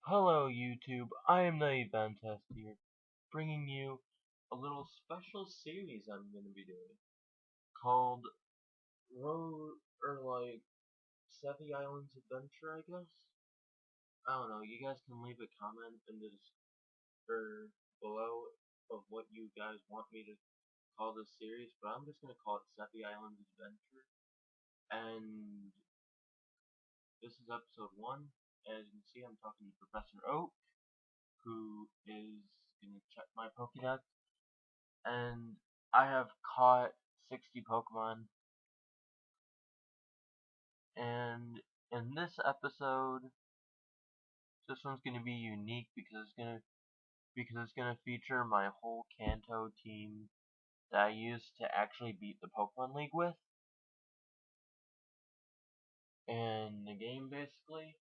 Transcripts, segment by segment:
Hello YouTube, I am the event test here, bringing you a little special series I'm going to be doing, called Road, Sevi Islands Adventure, I guess? I don't know, you guys can leave a comment in the below of what you guys want me to call this series, but I'm just going to call it Sevi Islands Adventure, and this is episode 1. As you can see, I'm talking to Professor Oak, who is going to check my Pokédex, and I have caught 60 Pokemon, and in this episode, this one's going to be unique because it's gonna feature my whole Kanto team that I used to actually beat the Pokemon League with, in the game basically.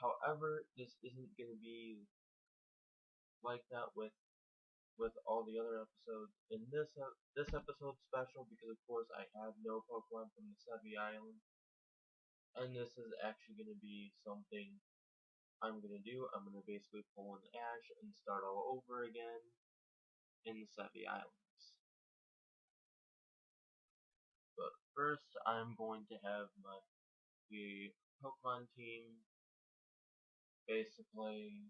However, this isn't going to be like that with all the other episodes. In this episode special because of course I have no Pokemon from the Sevi Islands. And this is actually going to be something I'm going to do. I'm going to basically pull an Ash and start all over again in the Sevi Islands. But first, I'm going to have the Pokemon team basically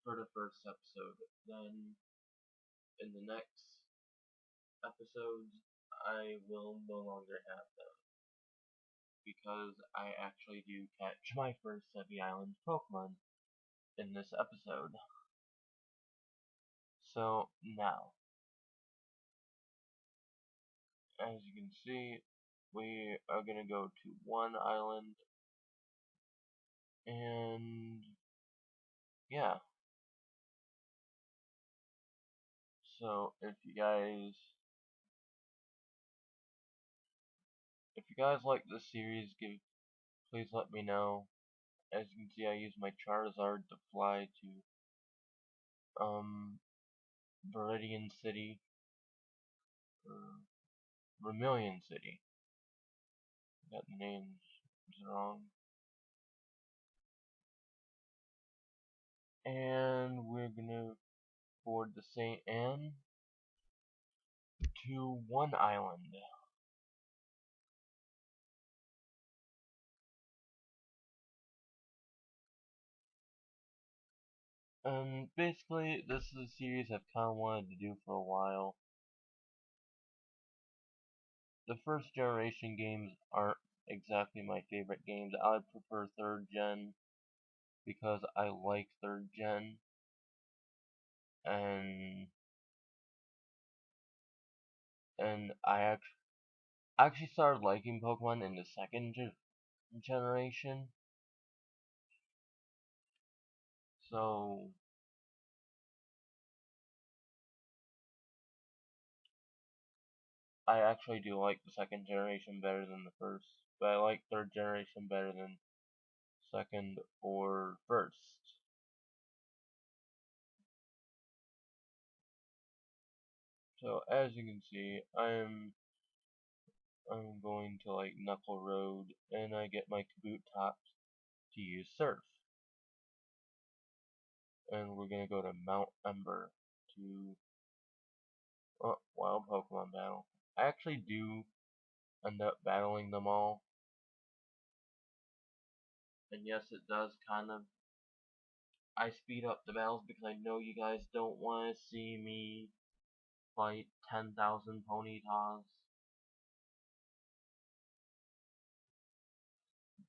for the first episode. Then, in the next episodes, I will no longer have them, because I actually do catch my first Sevi Islands Pokemon in this episode. So, now, as you can see, we are gonna go to one island, and yeah. So if you guys like this series, please let me know. As you can see, I use my Charizard to fly to Viridian City, or Vermilion City. I got the names wrong. And we're gonna board the St. Anne to one island. Basically, this is a series I've kind of wanted to do for a while. The first generation games aren't exactly my favorite games. I prefer third gen because I like third gen, and I actually started liking Pokemon in the second generation. So I actually do like the second generation better than the first, but I like third generation better than second or first. So as you can see, I'm going to like Knuckle Road, and I get my Kabutops to use Surf. And we're gonna go to Mount Ember to Wild Pokemon battle. I actually do end up battling them all, and yes, it does kind of. I speed up the battles because I know you guys don't want to see me fight 10,000 Ponytas.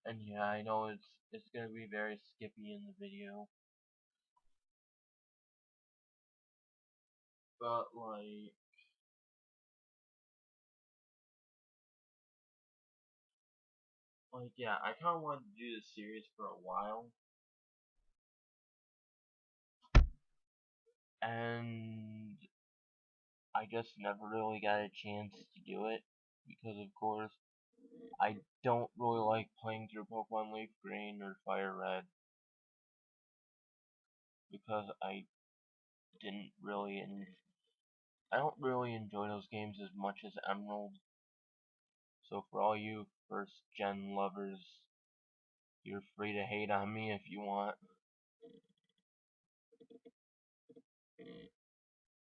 And yeah, I know it's gonna be very skippy in the video, but yeah, I kind of wanted to do this series for a while, and I just never really got a chance to do it because, of course, I don't really like playing through Pokemon Leaf Green or Fire Red because I don't really enjoy those games as much as Emerald. So for all you first gen lovers, You're free to hate on me if you want.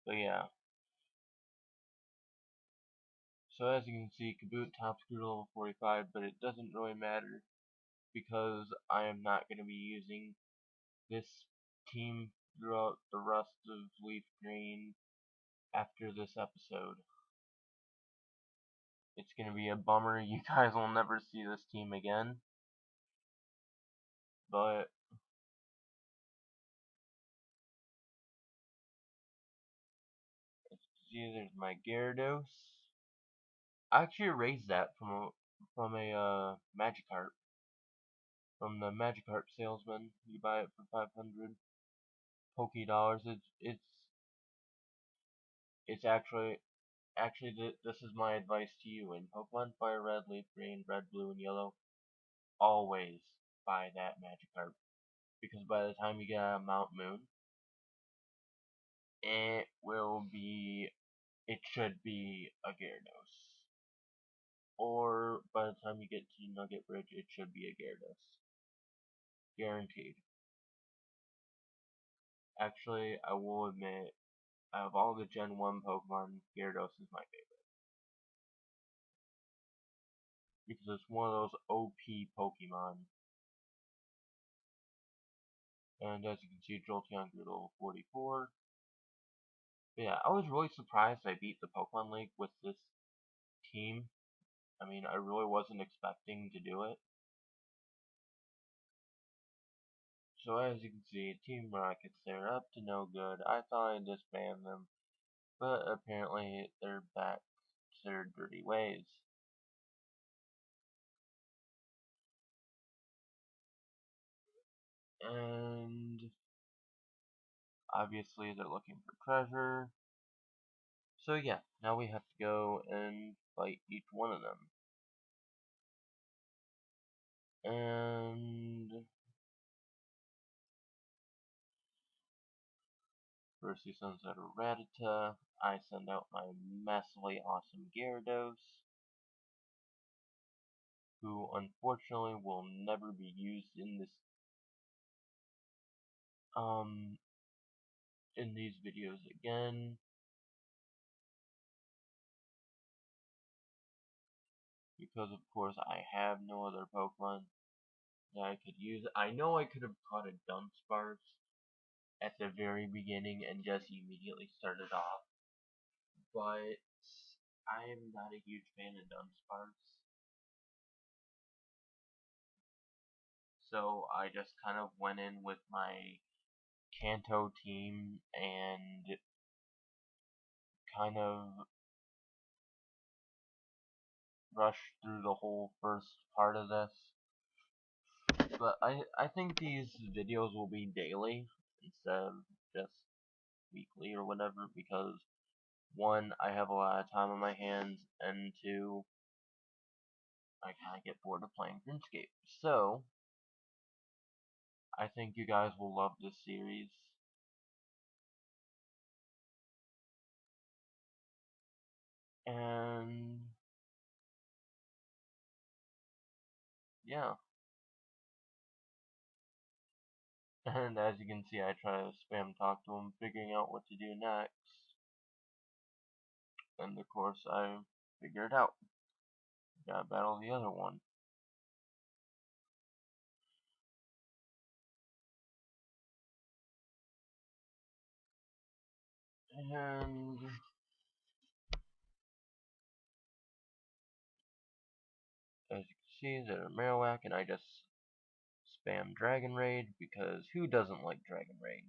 But yeah. So as you can see, Kaboot top screw level 45, but it doesn't really matter because I am not going to be using this team throughout the rest of Leaf Green after this episode. It's going to be a bummer. You guys will never see this team again. But see, there's my Gyarados. I actually raised that from a Magikarp. From the Magikarp salesman. You buy it for 500 Poké dollars. It's actually this is my advice to you in Pokemon Fire Red, Leaf Green, Red, Blue, and Yellow. Always buy that Magikarp because by the time you get out of Mount Moon, it should be a Gyarados. Or by the time you get to Nugget Bridge, it should be a Gyarados. Guaranteed. Actually, I will admit, out of all the Gen 1 Pokemon, Gyarados is my favorite. Because it's one of those OP Pokemon. And as you can see, Jolteon grew to level 44. But yeah, I was really surprised I beat the Pokemon League with this team. I mean, I really wasn't expecting to do it. So as you can see, Team Rockets, they're up to no good. I thought I'd disband them, but apparently they're back to their dirty ways. And obviously they're looking for treasure. So yeah, now we have to go and fight each one of them. And first he sends out a Rattata. I send out my massively awesome Gyarados, who unfortunately will never be used in this in these videos again. Because of course I have no other Pokemon that I could use. I know I could have caught a Dunsparce at the very beginning and just immediately started off, but I am not a huge fan of Dunsparce. So I just kind of went in with my Kanto team and kind of rushed through the whole first part of this. But I think these videos will be daily instead of just weekly or whatever, because one, I have a lot of time on my hands, and two, I kind of get bored of playing RuneScape. So, I think you guys will love this series. And, yeah. And as you can see, I try to spam talk to him, figuring out what to do next. And of course, I figured out. Gotta battle the other one. And as you can see, there's a Marowak, and I just spam Dragon Rage, because who doesn't like Dragon Rage?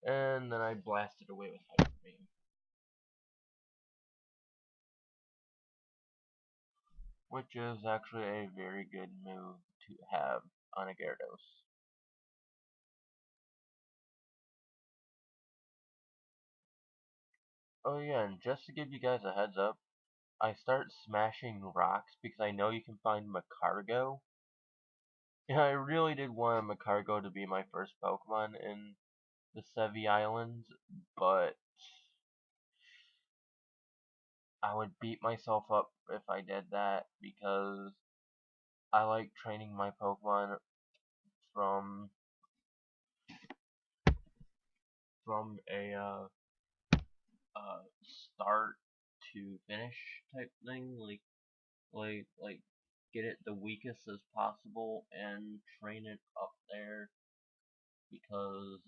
And then I blasted away with Hyper Beam, which is actually a very good move to have on a Gyarados. Oh yeah, and just to give you guys a heads up, I start smashing rocks because I know you can find Macargo. And I really did want Macargo to be my first Pokemon in the Sevi Islands, but I would beat myself up if I did that because I like training my Pokemon from a start to finish type thing, like get it the weakest as possible and train it up there because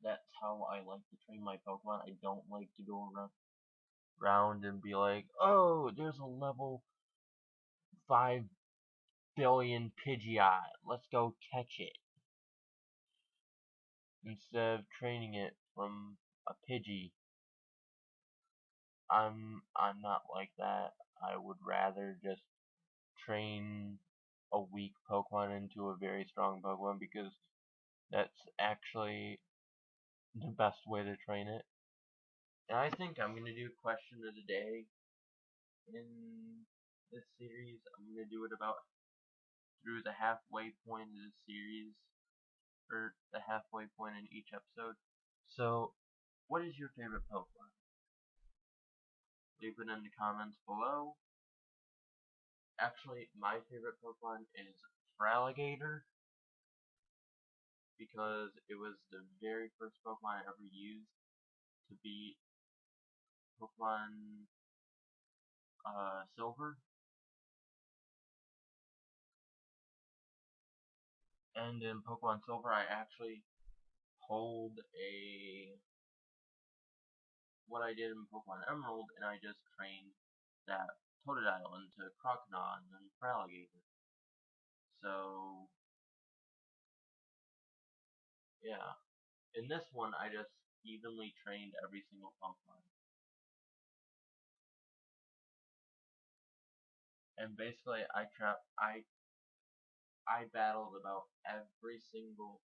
that's how I like to train my Pokemon. I don't like to go around and be like, oh, there's a level 5 billion Pidgeot, let's go catch it. Instead of training it from a Pidgey, I'm not like that. I would rather just train a weak Pokemon into a very strong Pokemon because that's actually the best way to train it. And I think I'm gonna do question of the day in this series. I'm gonna do it about through the halfway point of the series, or the halfway point in each episode. So, what is your favorite Pokemon? Leave it in the comments below. Actually, my favorite Pokemon is Fraligator because it was the very first Pokemon I ever used to beat Pokemon Silver. And in Pokemon Silver, I actually pulled what I did in Pokemon Emerald, and I just trained that Totodile into Croconaw and then Fraligator. So, yeah. In this one, I just evenly trained every single Pokemon. And basically, I battled about every single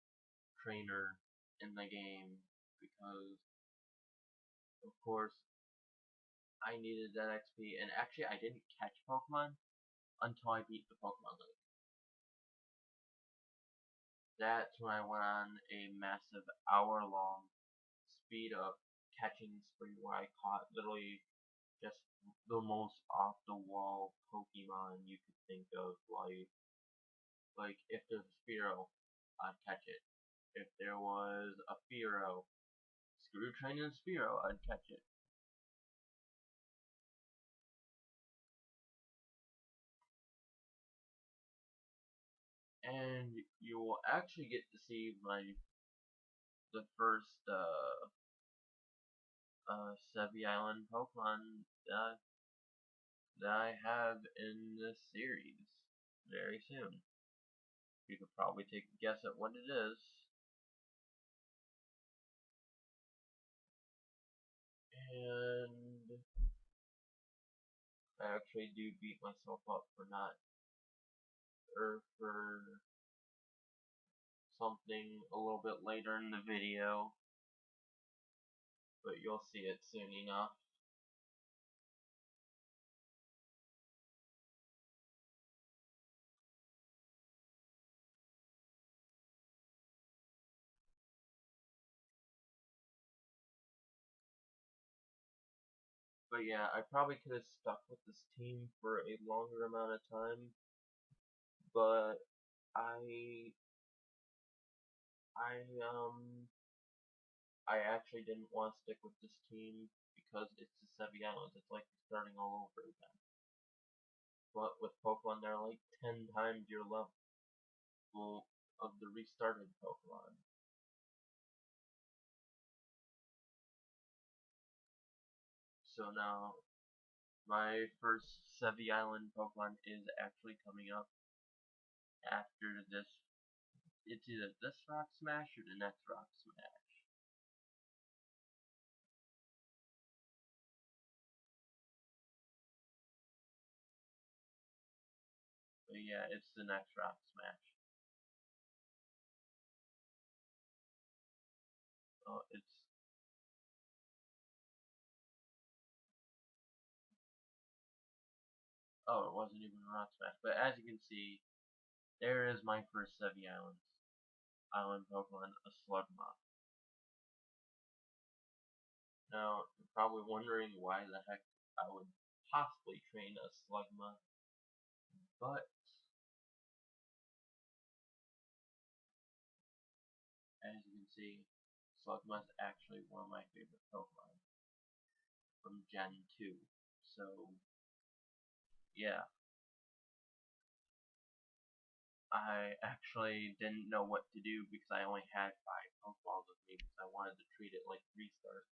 trainer in the game because, of course, I needed that XP. And actually, I didn't catch Pokemon until I beat the Pokemon League. That's when I went on a massive hour-long speed up catching spree where I caught literally just the most off-the-wall Pokemon you could think of. Like if there's a Spearow, I'd catch it. If there was a Fearow, Screw Train and Spearow, I'd catch it. And you will actually get to see the first Sevi Island Pokemon that I have in this series very soon. You could probably take a guess at what it is. And I actually do beat myself up for not, or for something a little bit later in the video, but you'll see it soon enough. But yeah, I probably could have stuck with this team for a longer amount of time, but I um I actually didn't want to stick with this team because it's the Sevi Islands. It's like starting all over again. But with Pokemon, they're like 10 times your level of the restarted Pokemon. So now, my first Sevi Island Pokemon is actually coming up after this. It's either this Rock Smash or the next Rock Smash. But yeah, it's the next Rock Smash. Oh, it wasn't even a Rock Smash. But as you can see, there is my first Sevi Island Pokemon, a Slugma. Now, you're probably wondering why the heck I would possibly train a Slugma, but as you can see, Slugma is actually one of my favorite Pokemon from Gen 2. So, yeah, I actually didn't know what to do because I only had 5 Pokeballs with me because I wanted to treat it like Restart.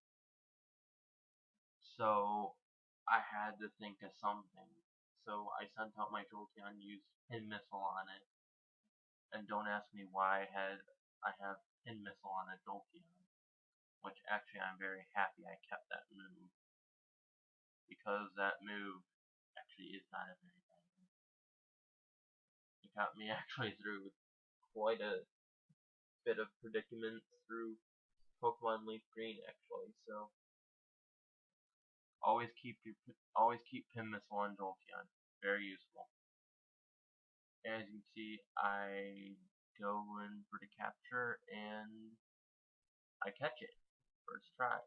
So, I had to think of something. So, I sent out my Jolteon, used Pin Missile on it, and don't ask me why I have Pin Missile on a Jolteon, which actually I'm very happy I kept that move, because that move actually is not a very bad move. It got me actually through quite a bit of predicament through Pokemon Leaf Green actually, so always keep Pin Missile on Jolteon. Very useful. As you can see, I go in for the capture and I catch it first try.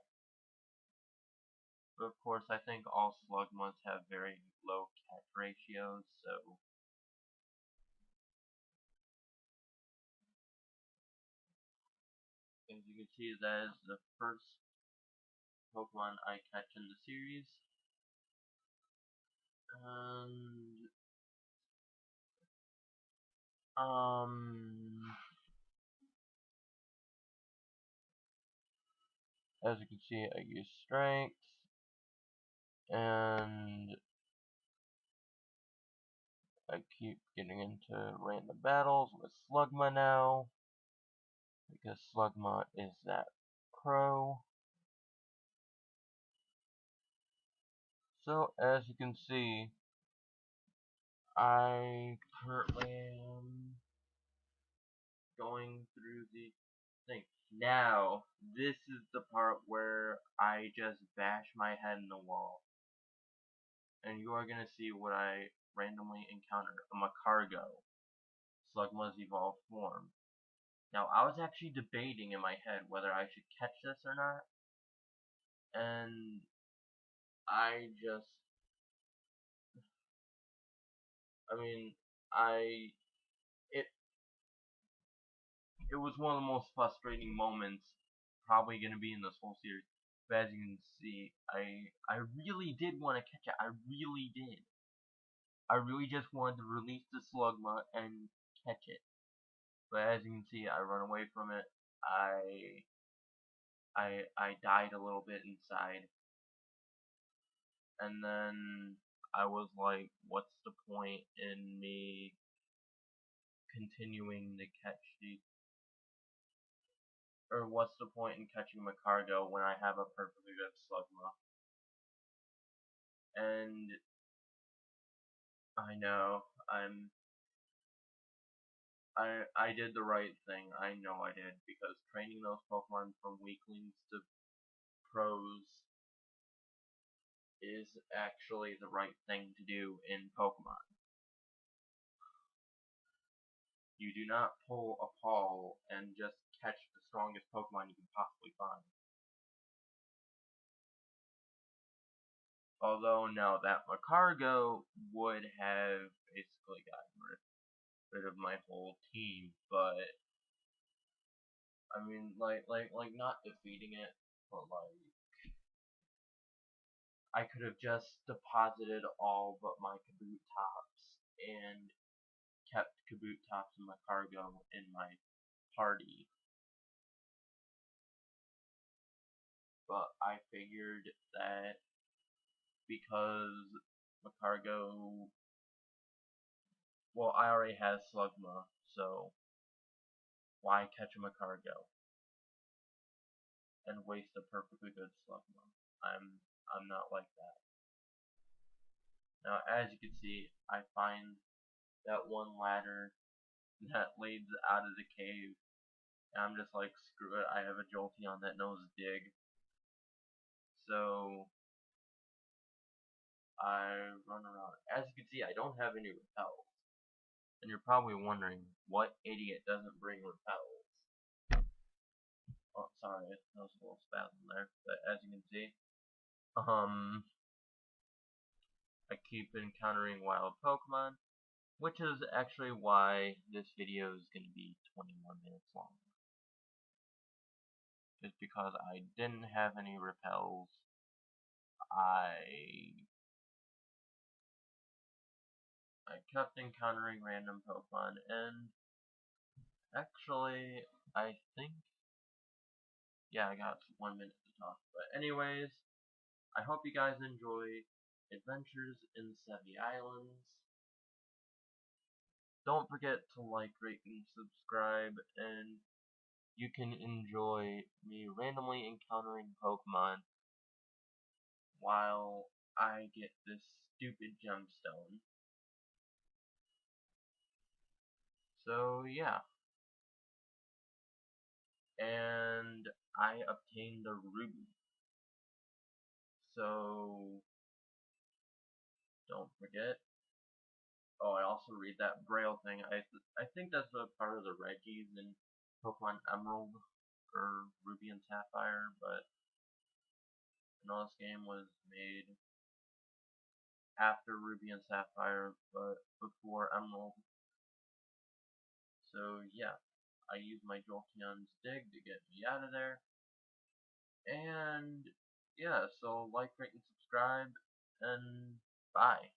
But of course, I think all Slugmas have very low catch ratios, so as you can see, that is the first Pokemon I catch in the series. And as you can see, I use Strength, and I keep getting into random battles with Slugma now, because Slugma is that pro. So as you can see, I currently am going through the thing. Now, this is the part where I just bash my head in the wall. And you are gonna see what I randomly encounter. A Macargo. Slugma's evolved form. Now, I was actually debating in my head whether I should catch this or not. And I just... I mean, It, it was one of the most frustrating moments probably gonna be in this whole series. But as you can see, I really did want to catch it. I really did. I really just wanted to release the Slugma and catch it. But as you can see, I run away from it. I died a little bit inside. And then I was like, what's the point in me continuing to catch these? Or what's the point in catching Macargo when I have a perfectly good Slugma? And I know, I did the right thing. I know I did, because training those Pokemon from weaklings to pros is actually the right thing to do in Pokemon. You do not pull a Paul and just catch the strongest Pokemon you can possibly find. Although, now that Macargo would have basically gotten rid of my whole team, but I mean, like not defeating it, but like I could have just deposited all but my Kabutops and kept Kabutops and Macargo in my party. But I figured that because Macargo, well, I already have Slugma, so why catch a Macargo and waste a perfectly good Slugma? I'm not like that. Now, as you can see, I find that one ladder that leads out of the cave, and I'm just like, screw it, I have a Jolteon that knows dig. So I run around. As you can see, I don't have any repels. And you're probably wondering, what idiot doesn't bring repels? Oh, sorry, that was a little spasm there. But as you can see, I keep encountering wild Pokemon, which is actually why this video is going to be 21 minutes long. Just because I didn't have any repels, I kept encountering random Pokemon, and actually, I think, yeah, I got 1 minute to talk. But anyways, I hope you guys enjoy Adventures in Sevi Islands. Don't forget to like, rate, and subscribe, and you can enjoy me randomly encountering Pokemon while I get this stupid gemstone. So yeah, and I obtained the ruby. So don't forget. Oh, I also read that Braille thing. I think that's a part of the Reggies in Pokemon Emerald or Ruby and Sapphire, but I know this game was made after Ruby and Sapphire, but before Emerald. So yeah, I used my Jolteon's dig to get me out of there. And yeah, so like, rate, and subscribe, and bye.